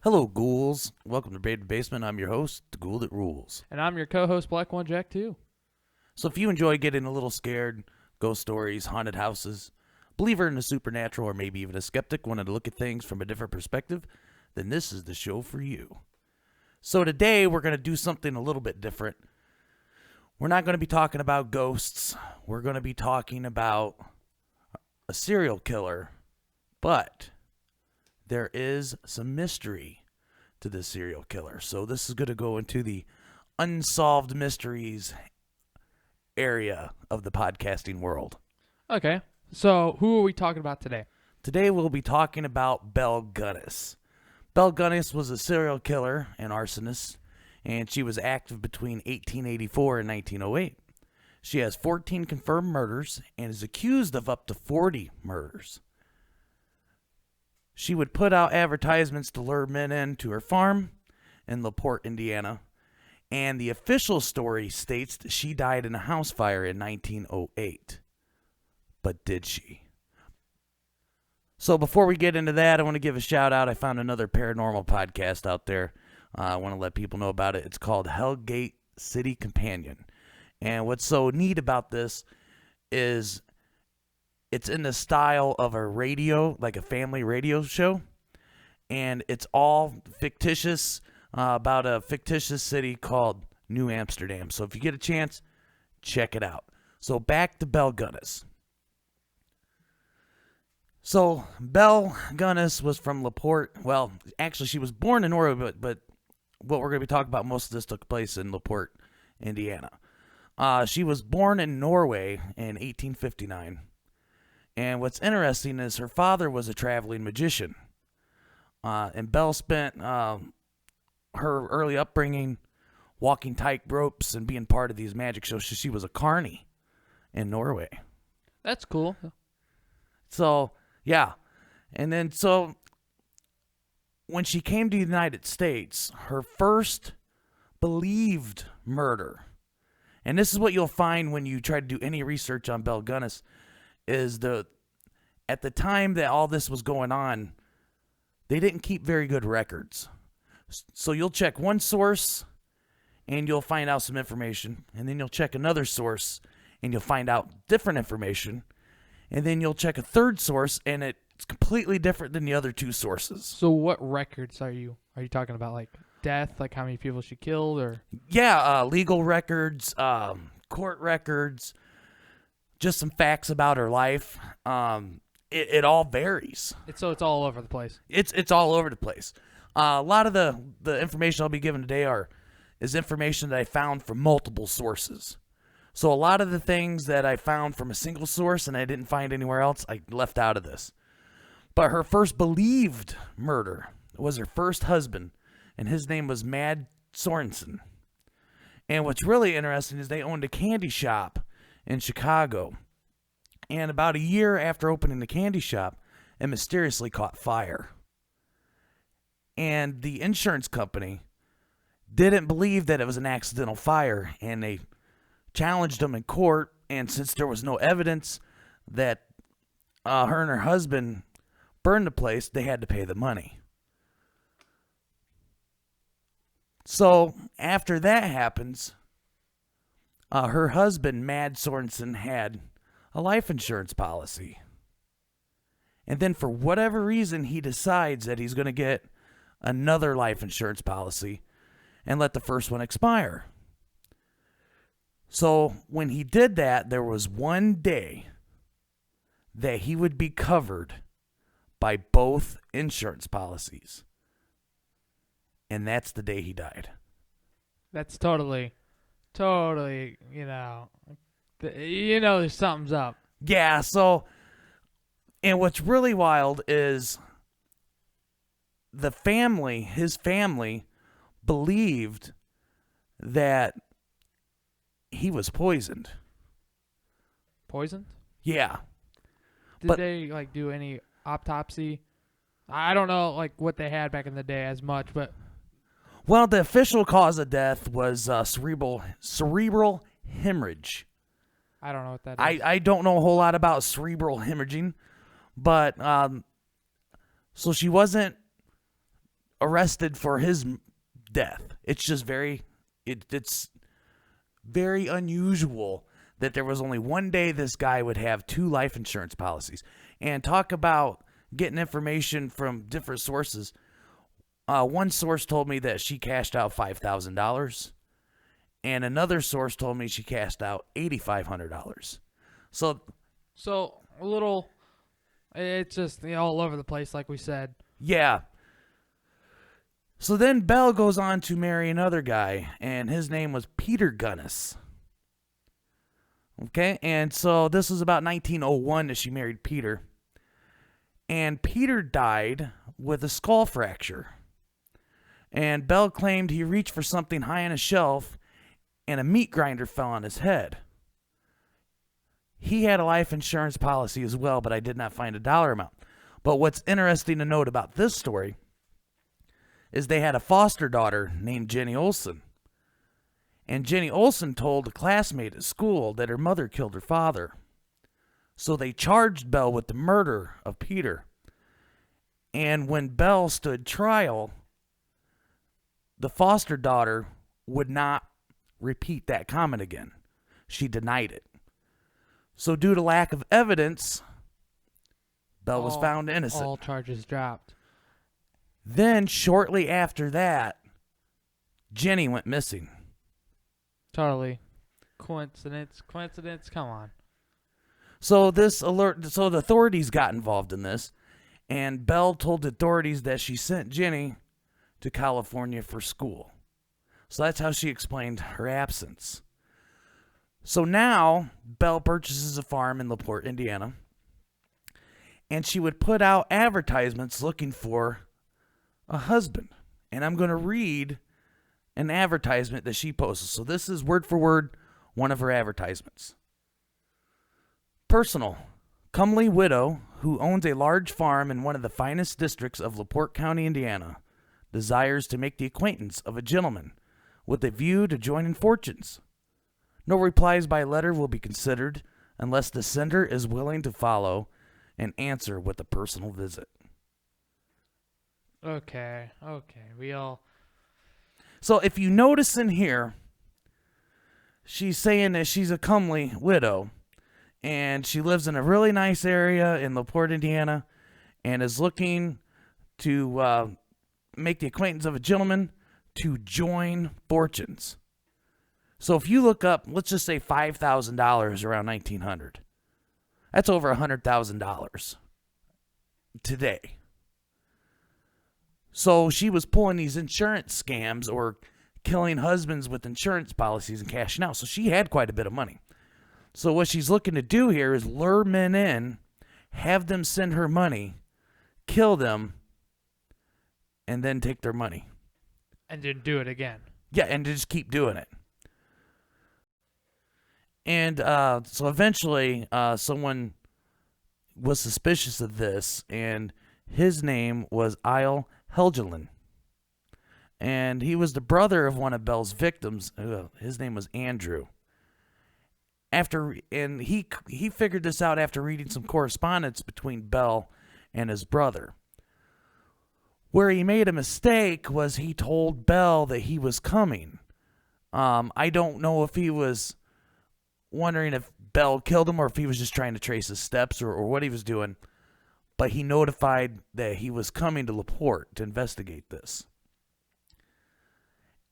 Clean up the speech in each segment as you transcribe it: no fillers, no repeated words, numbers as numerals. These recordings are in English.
Hello, ghouls. Welcome to Braid Basement. I'm your host, the Ghoul That Rules. And I'm your co-host, Black One Jack 2. So if you enjoy getting a little scared, ghost stories, haunted houses, believer in the supernatural, or maybe even a skeptic wanting to look at things from a different perspective, then this is the show for you. So today we're going to do something a little bit different. We're not going to be talking about ghosts. We're going to be talking about a serial killer, but there is some mystery to this serial killer. So this is going to go into the unsolved mysteries area of the podcasting world. Okay, so who are we talking about today? Today we'll be talking about Belle Gunness. Belle Gunness was a serial killer and arsonist, and she was active between 1884 and 1908. She has 14 confirmed murders and is accused of up to 40 murders. She would put out advertisements to lure men into her farm in LaPorte, Indiana, and the official story states that she died in a house fire in 1908. But did she? So before we get into that, I want to give a shout out. I found another paranormal podcast out there. I want to let people know about it. It's called Hellgate City Companion. And what's so neat about this is it's in the style of a radio, like a family radio show. And it's all fictitious, about a fictitious city called New Amsterdam. So if you get a chance, check it out. So back to Belle Gunness. So Belle Gunness was from LaPorte. Well, actually, she was born in Norway, but what we're going to be talking about, most of this took place in LaPorte, Indiana. She was born in Norway in 1859. And what's interesting is her father was a traveling magician. And Belle spent her early upbringing walking tight ropes and being part of these magic shows. She was a carny in Norway. That's cool. So, yeah. And then, so, when she came to the United States, her first believed murder, and this is what you'll find when you try to do any research on Belle Gunness, is at the time that all this was going on, they didn't keep very good records. So you'll check one source and you'll find out some information, and then you'll check another source and you'll find out different information, and then you'll check a third source and it's completely different than the other two sources. So what records are you talking about? Like death, like how many people she killed, or? Yeah, legal records, court records, just some facts about her life. It all varies. It's all over the place. It's all over the place. A lot of the information I'll be giving today is information that I found from multiple sources. So a lot of the things that I found from a single source and I didn't find anywhere else, I left out of this. But her first believed murder was her first husband, and his name was Mad Sorensen. And what's really interesting is they owned a candy shop in Chicago. And about a year after opening the candy shop, it mysteriously caught fire. And the insurance company didn't believe that it was an accidental fire, and they challenged them in court. And since there was no evidence that her and her husband burned the place, they had to pay the money. So after that happens, her husband, Mad Sorensen, had a life insurance policy. And then for whatever reason, he decides that he's going to get another life insurance policy and let the first one expire. So when he did that, there was one day that he would be covered by both insurance policies. And that's the day he died. That's totally, there's something's up. Yeah, so, and what's really wild is his family believed that he was poisoned. Poisoned? Yeah. Did they, do any autopsy? I don't know, what they had back in the day as much, but... Well, the official cause of death was cerebral hemorrhage. I don't know what that is. I don't know a whole lot about cerebral hemorrhaging, but so she wasn't arrested for his death. It's just it's very unusual that there was only one day this guy would have 2 life insurance policies. And talk about getting information from different sources. One source told me that she cashed out $5,000, and another source told me she cashed out $8,500. So a little, it's just all over the place, like we said. Yeah. So then Belle goes on to marry another guy, and his name was Peter Gunness. Okay, and so this was about 1901 that she married Peter. And Peter died with a skull fracture. And Belle claimed he reached for something high on a shelf, and a meat grinder fell on his head. He had a life insurance policy as well, but I did not find a dollar amount. But what's interesting to note about this story is they had a foster daughter named Jenny Olson. And Jenny Olson told a classmate at school that her mother killed her father. So they charged Belle with the murder of Peter. And when Belle stood trial, the foster daughter would not repeat that comment again. She denied it. So due to lack of evidence, Belle was found innocent. All charges dropped. Then, shortly after that, Jenny went missing. Totally. Coincidence, come on. So the authorities got involved in this, and Belle told the authorities that she sent Jenny to California for school. So that's how she explained her absence. So now, Belle purchases a farm in LaPorte, Indiana, and she would put out advertisements looking for a husband. And I'm going to read an advertisement that she posted. So this is word for word one of her advertisements. Personal. Comely widow who owns a large farm in one of the finest districts of LaPorte County, Indiana, desires to make the acquaintance of a gentleman with a view to joining fortunes. No replies by letter will be considered unless the sender is willing to follow and answer with a personal visit. Okay. So if you notice in here, she's saying that she's a comely widow, and she lives in a really nice area in LaPorte, Indiana, and is looking to make the acquaintance of a gentleman to join fortunes. So if you look up, let's just say $5,000 around 1900, that's over $100,000 today. So she was pulling these insurance scams or killing husbands with insurance policies and cashing out. So she had quite a bit of money. So what she's looking to do here is lure men in, have them send her money, kill them, and then take their money. And then do it again. Yeah, and just keep doing it. And so eventually someone was suspicious of this, and his name was Isle Helgelin. And he was the brother of one of Belle's victims. His name was Andrew. He figured this out after reading some correspondence between Belle and his brother. Where he made a mistake was he told Belle that he was coming. I don't know if he was wondering if Belle killed him or if he was just trying to trace his steps or what he was doing. But he notified that he was coming to LaPorte to investigate this.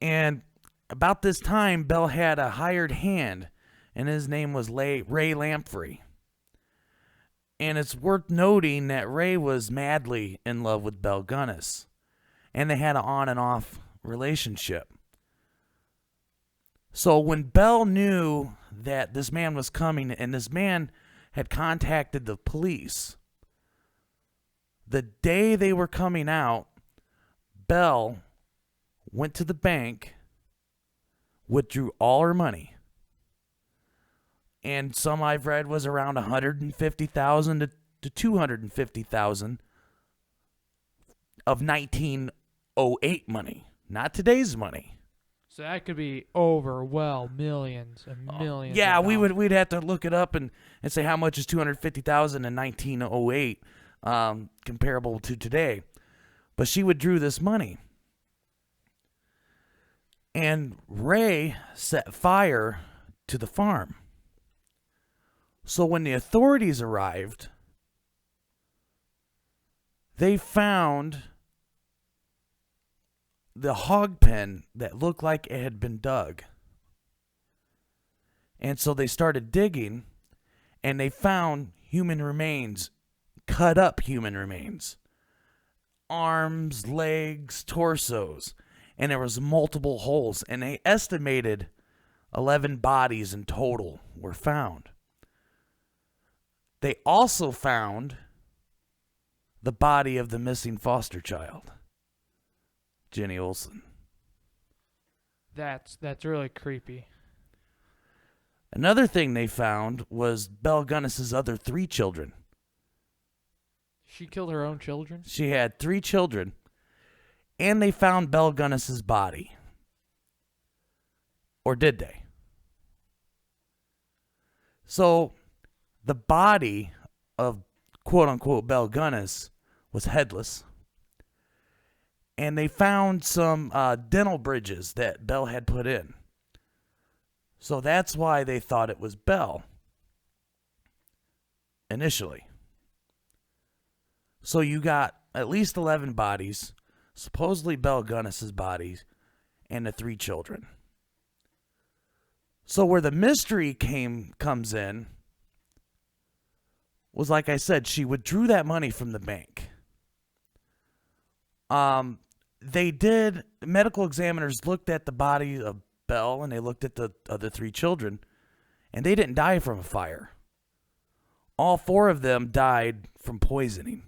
And about this time, Belle had a hired hand, and his name was Ray Lamprey. And it's worth noting that Ray was madly in love with Belle Gunness, and they had an on and off relationship. So when Belle knew that this man was coming, and this man had contacted the police, the day they were coming out, Belle went to the bank, withdrew all her money, and some I've read was around $150,000 to $250,000 of 1908 money, not today's money. So that could be millions and millions. Yeah, we'd have to look it up and say how much is $250,000 in 1908 comparable to today. But she withdrew this money. And Ray set fire to the farm. So when the authorities arrived, they found the hog pen that looked like it had been dug. And so they started digging, and they found human remains, cut up human remains. Arms, legs, torsos. And there was multiple holes. And they estimated 11 bodies in total were found. They also found the body of the missing foster child, Jenny Olsen. That's really creepy. Another thing they found was Belle Gunness's other 3 children. She killed her own children? She had 3 children, and they found Belle Gunness's body. Or did they? So, the body of quote-unquote Belle Gunness was headless. And they found some dental bridges that Belle had put in. So that's why they thought it was Belle initially. So you got at least 11 bodies, supposedly Belle Gunness's bodies, and the 3 children. So where the mystery comes in was, like I said, she withdrew that money from the bank. Medical examiners looked at the body of Belle, and they looked at the other 3 children, and they didn't die from a fire. All 4 of them died from poisoning.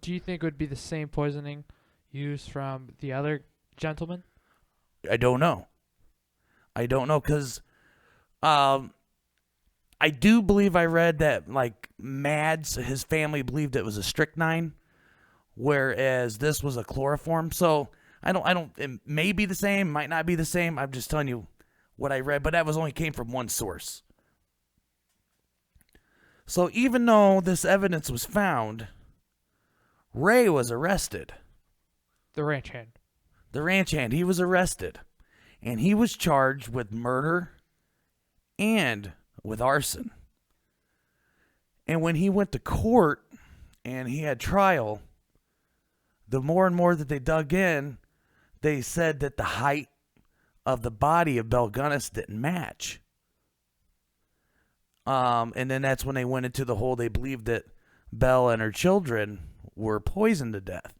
Do you think it would be the same poisoning used from the other gentleman? I don't know. Because I do believe I read that, like, Mads, his family believed it was a strychnine, whereas this was a chloroform. So it may be the same, might not be the same. I'm just telling you what I read, but that only came from one source. So even though this evidence was found, Ray was arrested. The ranch hand. He was arrested. And he was charged with murder and with arson. And when he went to court and he had trial, the more and more that they dug in, they said that the height of the body of Belle Gunness didn't match. And then that's when they went into the whole, they believed that Belle and her children were poisoned to death.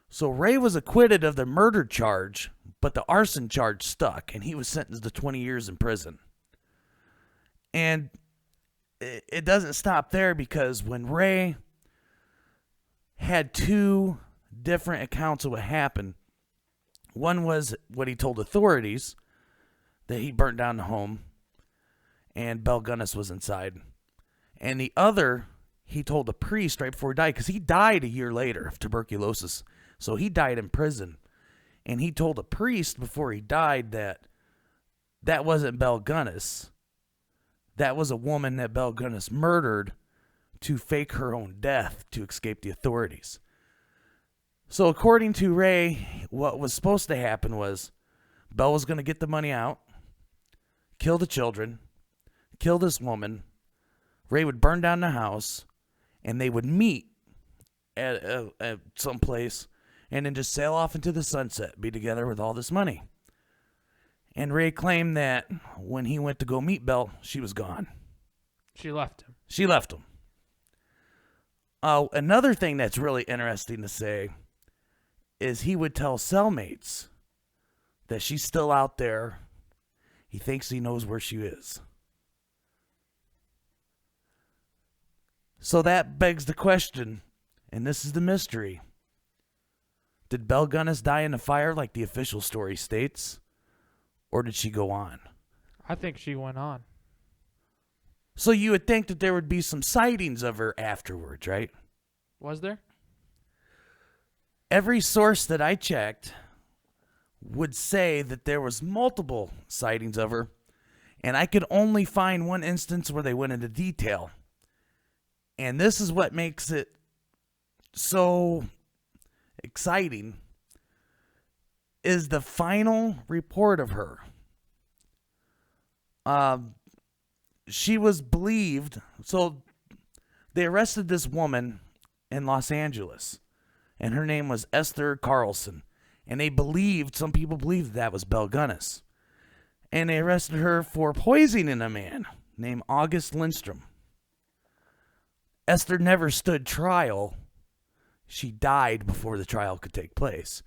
So Ray was acquitted of the murder charge, but the arson charge stuck, and he was sentenced to 20 years in prison. And it doesn't stop there, because when Ray had 2 different accounts of what happened, one was what he told authorities, that he burnt down the home and Belle Gunness was inside. And the other, he told a priest right before he died, because he died a year later of tuberculosis. So he died in prison. And he told a priest before he died that wasn't Belle Gunness. That was a woman that Belle Gunness murdered to fake her own death to escape the authorities. So according to Ray, what was supposed to happen was Belle was going to get the money out, kill the children, kill this woman. Ray would burn down the house, and they would meet at some place and then just sail off into the sunset, be together with all this money. And Ray claimed that when he went to go meet Belle, she was gone. She left him. Another thing that's really interesting to say is he would tell cellmates that she's still out there. He thinks he knows where she is. So that begs the question, and this is the mystery. Did Belle Gunness die in a fire like the official story states? Or did she go on? I think she went on. So you would think that there would be some sightings of her afterwards, right? Was there? Every source that I checked would say that there was multiple sightings of her, and I could only find one instance where they went into detail. And this is what makes it so exciting is the final report of her. She was believed, so they arrested this woman in Los Angeles, and her name was Esther Carlson, and some people believed that was Belle Gunness, and they arrested her for poisoning a man named August Lindstrom. Esther never stood trial. She died before the trial could take place.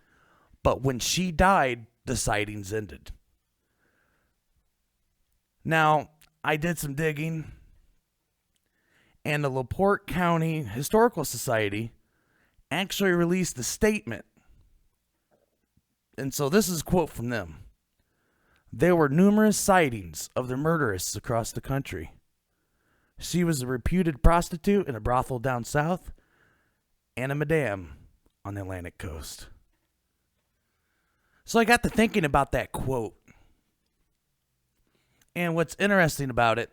But when she died, the sightings ended. Now, I did some digging, and the LaPorte County Historical Society actually released a statement. And so this is a quote from them. There were numerous sightings of the murderess across the country. She was a reputed prostitute in a brothel down south and a madame on the Atlantic coast. So I got to thinking about that quote. And what's interesting about it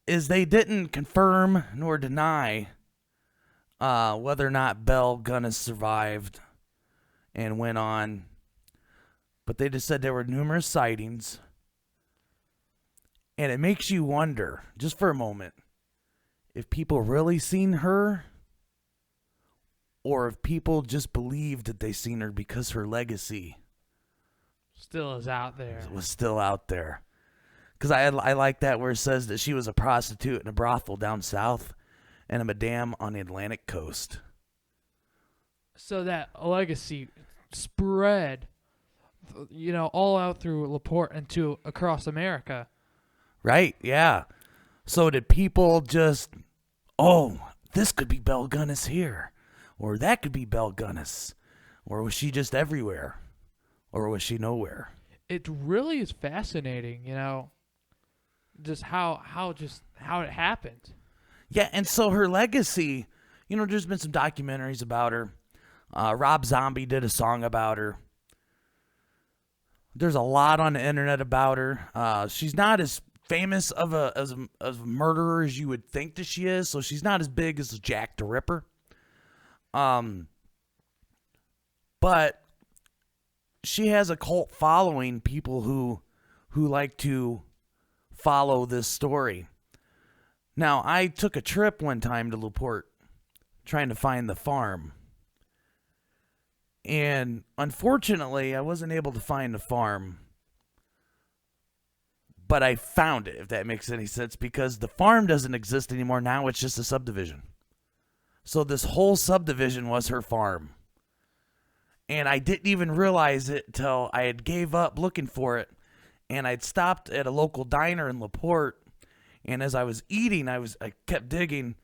is they didn't confirm nor deny whether or not Belle Gunness survived and went on. But they just said there were numerous sightings. And it makes you wonder, just for a moment, if people really seen her or if people just believed that they seen her because her legacy still is out there. Was still out there. Because I like that where it says that she was a prostitute in a brothel down south and a madame on the Atlantic coast. So that legacy spread, all out through LaPorte and across America. Right, yeah. So did people just, this could be Belle Gunness here, or that could be Belle Gunness, or was she just everywhere, or was she nowhere? It really is fascinating, just how it happened. Yeah, and so her legacy, there's been some documentaries about her. Rob Zombie did a song about her. There's a lot on the internet about her. She's not as famous of a murderer as you would think that she is, so she's not as big as Jack the Ripper. But she has a cult following, people who like to follow this story. Now, I took a trip one time to LaPorte trying to find the farm. And unfortunately, I wasn't able to find the farm. But I found it, if that makes any sense, because the farm doesn't exist anymore. Now it's just a subdivision. So this whole subdivision was her farm. And I didn't even realize it till I had gave up looking for it. And I'd stopped at a local diner in LaPorte. And as I was eating, I kept digging.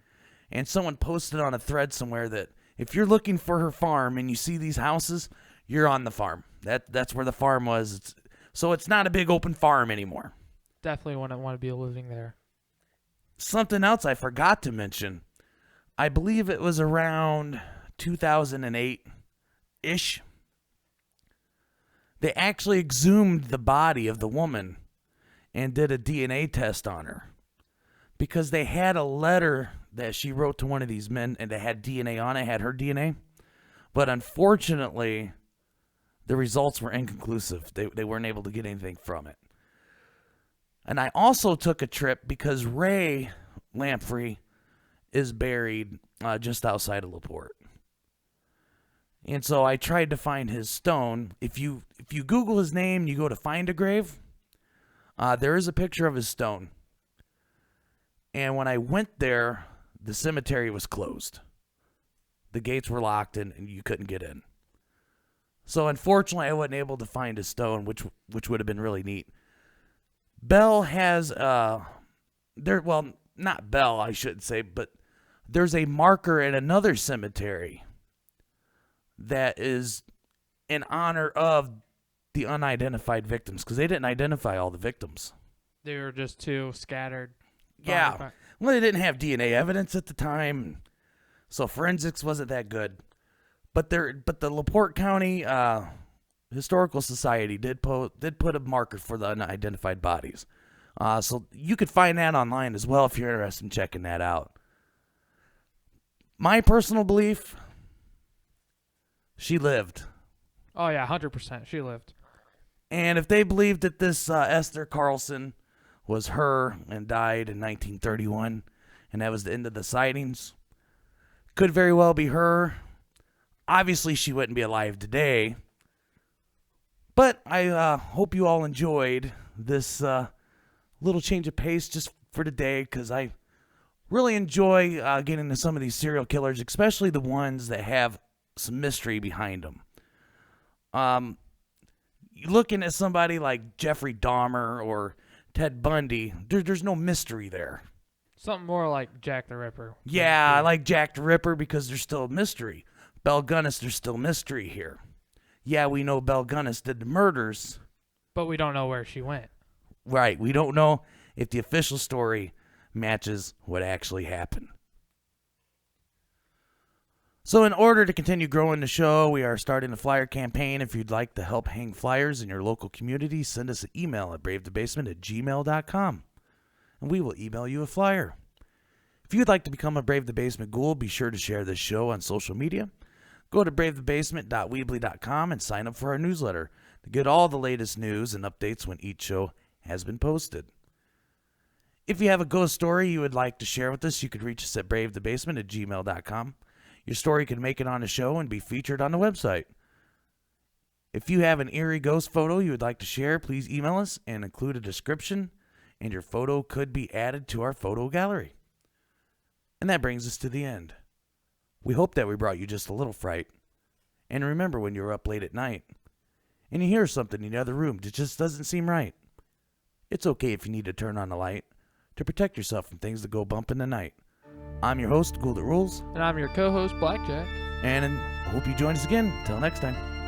And someone posted on a thread somewhere that if you're looking for her farm and you see these houses, you're on the farm. That's where the farm was. So it's not a big open farm anymore. Definitely wouldn't want to be living there. Something else I forgot to mention. I believe it was around 2008-ish. They actually exhumed the body of the woman and did a DNA test on her. Because they had a letter that she wrote to one of these men and it had DNA on it, had her DNA. But unfortunately, the results were inconclusive. They weren't able to get anything from it. And I also took a trip because Ray Lamprey is buried just outside of LaPorte. And so I tried to find his stone. If you Google his name, you go to Find a Grave, there is a picture of his stone. And when I went there, the cemetery was closed. The gates were locked and you couldn't get in. So unfortunately, I wasn't able to find his stone, which would have been really neat. Belle has not Belle, I shouldn't say, but there's a marker in another cemetery that is in honor of the unidentified victims, because they didn't identify all the victims. They were just too scattered. Yeah. Well, they didn't have DNA evidence at the time, so forensics wasn't that good. But the LaPorte County Historical Society did put a marker for the unidentified bodies. So you could find that online as well if you're interested in checking that out. My personal belief She lived. Oh yeah, 100%. She lived. And if they believe that this Esther Carlson was her and died in 1931, and that was the end of the sightings, could very well be her. Obviously, she wouldn't be alive today. But I hope you all enjoyed this little change of pace just for today, because I really enjoy getting into some of these serial killers, especially the ones that have some mystery behind them. Looking at somebody like Jeffrey Dahmer or Ted Bundy, there's no mystery there. Something more like Jack the Ripper. Yeah, I like Jack the Ripper because there's still a mystery. Belle Gunness, there's still mystery here. Yeah, we know Belle Gunness did the murders. But we don't know where she went. Right, we don't know if the official story matches what actually happened. So in order to continue growing the show, we are starting a flyer campaign. If you'd like to help hang flyers in your local community, send us an email at bravethebasement@gmail.com, and we will email you a flyer. If you'd like to become a Brave the Basement Ghoul, be sure to share this show on social media. Go to bravethebasement.weebly.com and sign up for our newsletter to get all the latest news and updates when each show has been posted. If you have a ghost story you would like to share with us, you could reach us at bravethebasement@gmail.com. Your story could make it on the show and be featured on the website. If you have an eerie ghost photo you would like to share, please email us and include a description, and your photo could be added to our photo gallery. And that brings us to the end. We hope that we brought you just a little fright. And remember, when you're up late at night and you hear something in the other room that just doesn't seem right, it's okay if you need to turn on the light to protect yourself from things that go bump in the night. I'm your host, Ghoul That Rules. And I'm your co-host, Blackjack. And I hope you join us again. Until next time.